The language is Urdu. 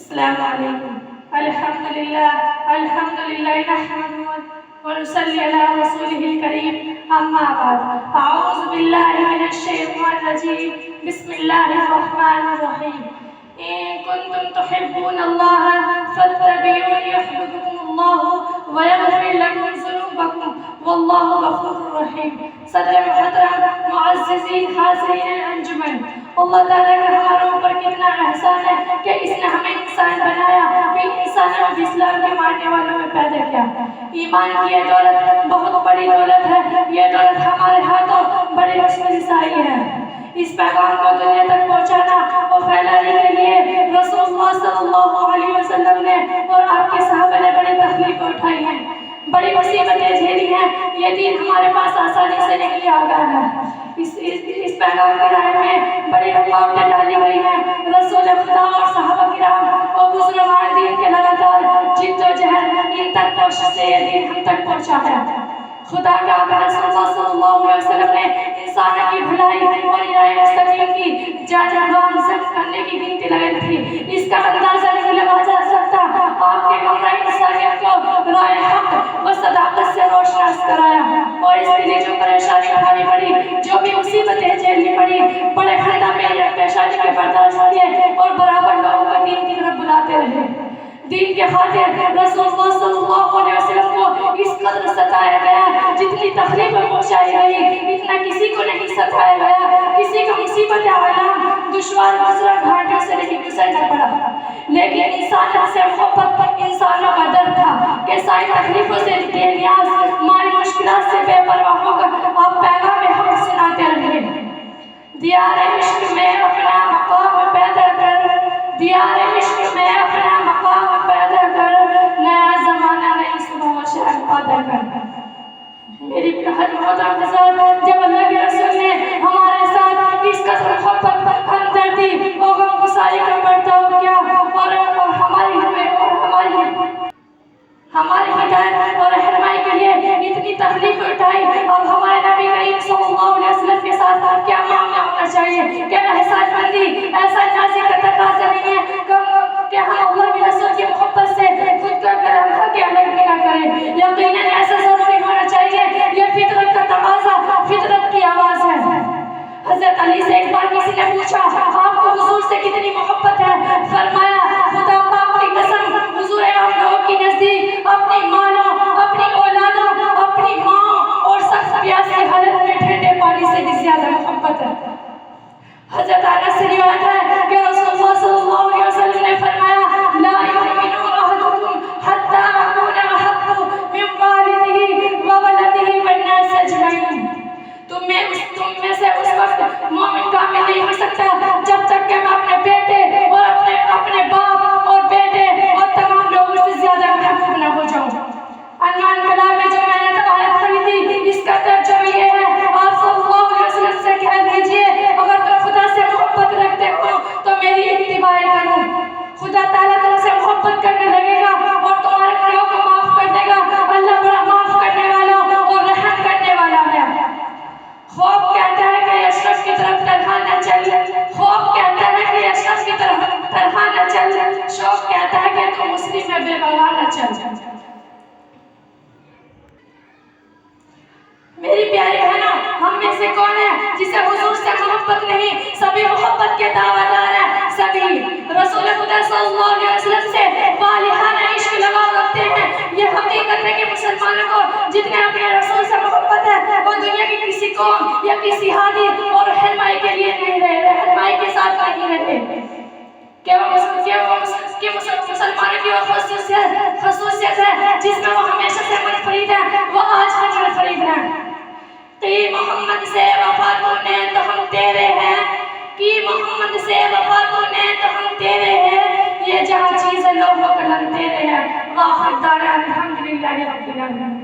السلام علیکم. الحمدللہ نحمده ونصلی علی رسولہ الکریم. اما بعد، اعوذ باللہ من الشیطان الرجیم. بسم اللہ الرحمن الرحیم. ان کنتم تحبون اللہ فاتبعونی یحببکم اللہ ویغفر لکم ذنوبکم واللہ غفور رحیم. صدر محترم، معززین، حاضرین انجمن، اللہ تعالیٰ کا ہمارے اوپر کتنا احسان ہے کہ اس نے ہمیں انسان بنایا، کہ انسانوں کو اسلام کے ماننے والوں میں پیدا کیا. ایمان کی یہ دولت بہت بڑی دولت ہے. یہ دولت ہمارے ہاتھوں بڑی مشکل سے آئی ہے. اس پیغام کو دنیا تک پہنچانا اور پھیلانے کے لیے رسول اللہ صلی اللہ علیہ وسلم نے اور آپ کے صحابہ نے بڑی تکلیف اٹھائی ہیں، بڑی مصیبتیں جھیلی ہیں. یہ دین ہمارے پاس آسانی سے نہیں آ گیا ہے. اس پیغام کے راہ میں بڑی رکاوٹیں ڈالی گئی ہیں. رسول خدا اور صحابہ کرام اور بزرگان دین کے لگاتار جد و جہد ان تک کوشش سے یہ دین ہم تک پہنچا ہے. خدا کا رسول اللہ صلی اللہ علیہ وسلم نے انسانوں کی بھلائی اور رائے مستقیم کی جانب کرنے کی گنتی لگی تھی. اس کا اندازہ نہیں لگا جا سکتا. آپ کے گمراہ انسانیت کو رائے حق و صداقت سے روشن کرایا اور اس کے لیے جو پریشانی اٹھانی پڑی، جو بھی مصیبتیں جھیلنی پڑی، بڑے خندہ میں پیشانی کے برداشت کیے اور برابر لوگوں کو دین کی طرف بلاتے رہے. دین کے خاطر رسول اللہ صلی اللہ علیہ وسلم کو اس قدر ستایا گیا، جتنی تکلیف پہنچائی گئی اتنا کسی کو نہیں ستایا گیا. کسی کو مصیبت عالم دشوار مسئلہ گھاٹوں سے نہیں گزرنا پڑا، لیکن انسانیت سے محبت انسانوں کا در تھا کہ ساری تکلیفوں سے بے نیاز، مالی مشکلات سے بے پرواہ ہو کر آپ پیغام حق سناتے رہے. دیار عشق میں اپنا مقام پیدا کر، دیار عشق میں اپنا مقام پیدا کر، نیا زمانہ نئی صبح و شان پیدا کر. میری محترم حضرات، جب اللہ کے رسول نے ہمارے ساتھ اس قدر محبت، ہمدردی اور غمگساری کا برتاؤ کیا اور ہماری ہدایت اور رہنمائی کے لیے اتنی تکلیف اٹھائی، اب ہمارے نبی کریم صلی اللہ علیہ وسلم کے ساتھ کیا معاملہ ہونا چاہیے؟ کہ احسان مندی ایسا نازی کا تقاضا نہیں ہے کہ ہم اللہ کے رسول کی محبت سے خود کا کرم کے الگ نہ کریں. یقیناً ایسا ضروری ہونا چاہیے. یہ فطرت کا تقاضا، فطرت کی آواز ہے. حضرت علی سے ایک بار کسی نے پوچھا، آپ کو حضور سے کتنی محبت ہے؟ فرمایا، خدا پاک کی قسم، حضور آپ لوگوں کی نزدیک اپنی مالوں، اپنی اولادوں، اپنی ماں اور سخت پیاسی حالت میں ٹھنڈے پانی سے بھی زیادہ محبت ہے. حضرت انس سے روایت ہے کہ رسول اللہ صلی اللہ علیہ وسلم نے فرمایا، لا یؤمن احدکم حتی اکون احب من والدہ وولدہ والناس اجمعین. تم میں سے اس وقت مومن کامل نہیں ہو سکتا جب تک کہ میں اپنے بیٹے اور اپنے باپ اور بیٹے اور تمام لوگوں سے زیادہ محبوب نہ ہو جاؤں. عنوان کلام میں جو میں نے آیت پڑھی تھی، اس کا ترجمہ یہ ہے، آپ صلی اللہ علیہ وسلم سے کہہ دیجئے اگر تم خدا سے محبت رکھتے ہو تو میری اتباع کرو. خدا تعالیٰ تم سے محبت کرنے لگے گا اور تمہارے گناہوں کو معاف کر دے گا. اللہ بڑا معاف کرنے والا اور رحم کرنے والا ہے. خوف کہتا ہے کہ اشرف کی طرف تنہا نہ چل، خوف کہتا ہے کہ اشرف کی طرف تنہا نہ چل، شوق کہتا ہے کہ تو مسلم میں بے بغا نہ چل. میری پیاری بہنوں، ہم میں سے کون ہے جسے حضور سے محبت نہیں؟ سبھی محبت کے دعویدار ہیں، سبھی رسول خدا صلی اللہ علیہ وسلم سے والہانہ عشق لگاؤ رکھتے ہیں. یہ حقیقت ہے کہ مسلمانوں کو جتنے اپنے رسول سے محبت ہے وہ دنیا کی کسی قوم یا کسی ہادی اور رہنمائی کے لیے نہیں رہے، رہنمائی کے ساتھ نہیں رہتے. کہ مسلمانوں کی وہ خصوصیت ہے جس میں وہ ہمیشہ سے منفرد ہے، وہ آج بھی منفرد ہے. کہ محمد سے وفا تو نے تو ہم تیرے ہیں، کہ محمد سے وفا تو نے تو ہم تیرے ہیں، یہ جہاں چیزیں لوگوں کا لگ تیرے ہیں. واخر دعوانا الحمدللہ رب العالمین.